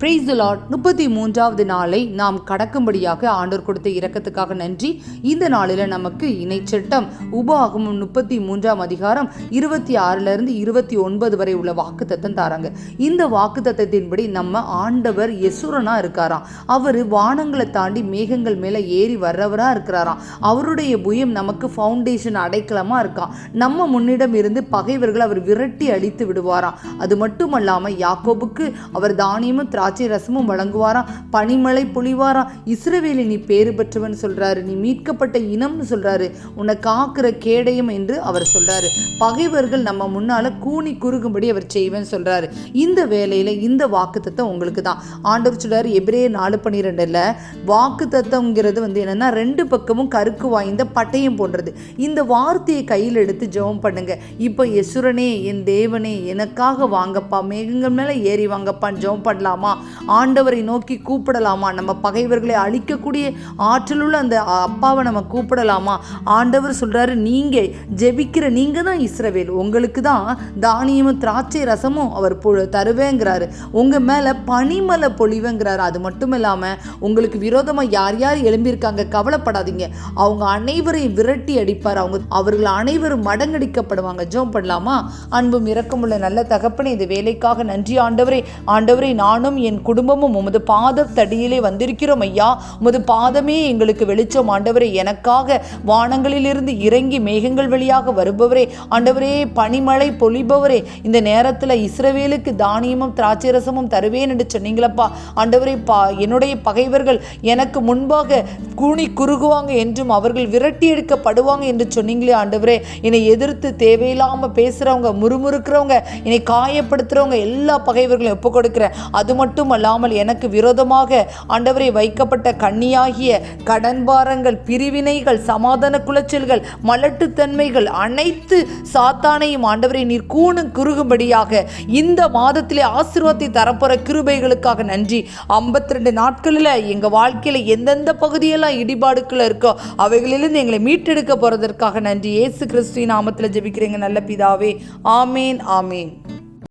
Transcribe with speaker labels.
Speaker 1: Praise the Lord. 33வது நாளை நாம் கடக்கும்படியாக ஆண்டவர் கொடுத்த இரக்கத்துக்காக நன்றி. இந்த நாளில் நமக்கு இணைச்சட்டம் உபாகமம் 33ஆம் அதிகாரம் 26லிருந்து 29 வரை உள்ள வாக்குத்தத்தம் தாராங்க. இந்த வாக்குத்தத்தத்தின்படி நம்ம ஆண்டவர் யெசுரனா இருக்காராம். அவர் வானங்களை தாண்டி மேகங்கள் மேலே ஏறி வர்றவரா இருக்கிறாராம். அவருடைய புயம் நமக்கு ஃபவுண்டேஷன் அடைக்கலமா இருக்கான். நம்ம முன்னிடம் இருந்து பகைவர்கள் அவர் விரட்டி அழித்து விடுவாராம். அது மட்டுமல்லாமல் யாக்கோபுக்கு அவர் தானியமும் திராட்சை ரசமும் வழங்குவாராம், பனிமழை பொழிவாராம். இஸ்ரவேலை நீ பேறு பெற்றவன் சொல்றாரு, நீ மீட்கப்பட்ட இனம்னு சொல்றாரு, உன்னை காக்கிற கேடயம் என்று அவர் சொல்றாரு. பகைவர்கள் நம்ம முன்னால கூனி குறுகும்படி அவர் செய்வேன்னு சொல்றாரு. இந்த வேலையில இந்த வாக்குத்தத்தம் உங்களுக்கு தான். ஆண்டவர் சொல்றாரு எபிரேயர் 4:12 வாக்குத்தத்தம்ங்கிறது என்னன்னா 2 பக்கமும் கருக்கு வாய்ந்த பட்டயம் போன்றது. இந்த வார்த்தையை கையில் எடுத்து ஜெபம் பண்ணுங்க. இப்போ யெசுரனே என் தேவனே எனக்காக வாங்கப்பா, மேகங்கள் மேல ஏறி வாங்கப்பான்னு ஜெபம் பண்ணலாமா? ஆண்டவரை நோக்கி கூப்பிடலாமா? நம்ம பகைவர்களை அழிக்கக்கூடிய ஆற்றலுள்ள அந்த அப்பாவை நம்ம கூப்பிடலாமா? ஆண்டவர் சொல்றாரு, நீங்க ஜெபிக்கிற நீங்க தான் இஸ்ரவேல், உங்களுக்கு தான் தானியமும் திராட்சை ரசமும் அவர் தருவேங்கிறாரு. உங்க மேல பனிமலை பொழிவேங்கிறாரு. அது மட்டும் இல்லாம உங்களுக்கு விரோதமா யார் யார் எழும்பியிருக்காங்க கவலைப்படாதீங்க, அவங்க அனைவரையும் விரட்டி அடிப்பார். அவர்கள் அனைவரும் மடங்கடிக்கப்படுவாங்க. ஜெபம் பண்ணலாமா? அன்பும் இரக்கமுள்ள நல்ல தகப்பனே, இந்த வேலைக்காக நன்றி ஆண்டவரே. ஆண்டவரே, நானும் என் குடும்பமும் உமது பாத தடியிலே வந்திருக்கிறோம் ஐயா. உமது பாதமே எங்களுக்கு வெளிச்சம் ஆண்டவரே. எனக்காக வானங்களிலிருந்து இறங்கி மேகங்கள் வழியாக வருபவரே, ஆண்டவரே பனிமழை பொழிபவரே, இந்த நேரத்தில் இஸ்ரவேலுக்கு தானியமும் திராட்சை ரசமும் தருவேன் என்று சொன்னீங்களப்பா. ஆண்டவரே, என்னுடைய பகைவர்கள் எனக்கு முன்பாக கூனி குறுகுவாங்க என்றும் அவர்கள் விரட்டி எடுக்கப்படுவாங்க என்று சொன்னீங்களே ஆண்டவரே. என்னை எதிர்த்து தேவையில்லாமல் பேசுகிறவங்க, முறுமுறுக்கிறவங்க, என்னை காயப்படுத்துகிறவங்க எல்லா பகைவர்களையும் ஒப்புக் கொடுக்கிறேன். அது மட்டும் அல்லாமல் எனக்கு விரோதமாக ஆண்டவரை வைக்கப்பட்ட கண்ணியாகிய கடன்பாரங்கள், பிரிவினைகள், சமாதான குலைச்சல்கள், மலட்டுத்தன்மைகள் அனைத்து சாத்தானையும் ஆண்டவரை நீர் குறுகும்படியாக இந்த மாதத்திலே ஆசீர்வாதத்தை தரப்போற கிருபைகளுக்காக நன்றி. 52 நாட்களில் எங்க வாழ்க்கையில எந்தெந்த பகுதியெல்லாம் இடிபாடுக்குள்ள இருக்கோ அவைகளிலிருந்து எங்களை மீட்டெடுக்க போறதற்காக நன்றி. இயேசு கிறிஸ்துவின் நாமத்தில் ஜெபிக்கிறேங்க நல்ல பிதாவே. ஆமேன், ஆமேன்.